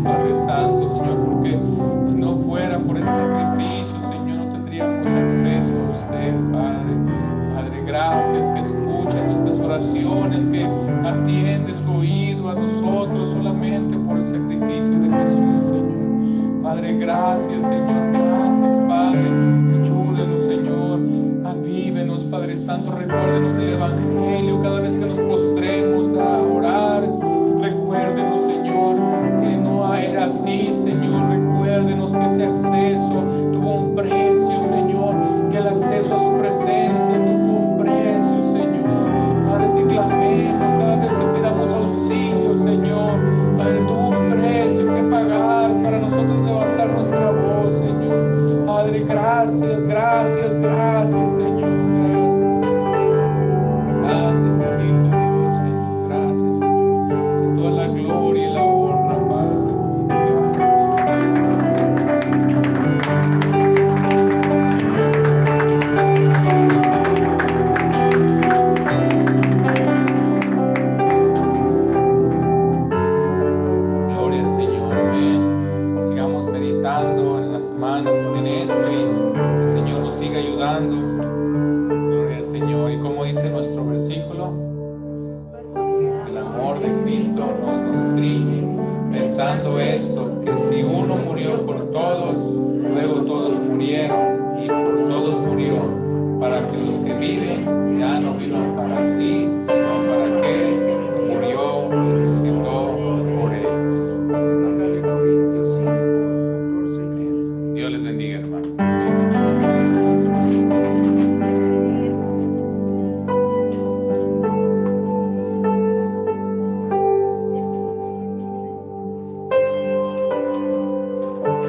Padre Santo, Señor, porque si no fuera por el sacrificio, Señor, no tendríamos acceso a usted, Padre. Padre, gracias que escucha nuestras oraciones, que atiende su oído a nosotros solamente por el sacrificio de Jesús, Señor. Padre, gracias, Señor, gracias, Padre. Ayúdenos, Señor. Avívenos, Padre Santo. Recuérdenos el Evangelio cada vez que nos postremos a orar. Recuérdenos, Señor, que no era así, Señor. Recuérdenos que ese acceso tuvo un precio, Señor. Que el acceso a su presencia tuvo un precio, Señor. Cada vez que clamemos, cada vez que pidamos auxilio, Señor, Padre, tuvo un precio que pagar para nosotros levantar nuestra voz, Señor. Padre, gracias, gracias, gracias, Señor. Gracias, Señor. Gracias, bendito Dios, Señor. Gracias, Señor. Es toda la gloria y la honra, Padre. Gracias, Señor. Gloria al Señor, amén. Sigamos meditando en la semana en esto y que el Señor nos siga ayudando. Gloria al Señor. Y como dice nuestro versículo, el amor de Cristo nos constriñe, pensando esto, que si uno murió por todos, luego todos murieron y por todos murió, para que los que viven ya no vivan para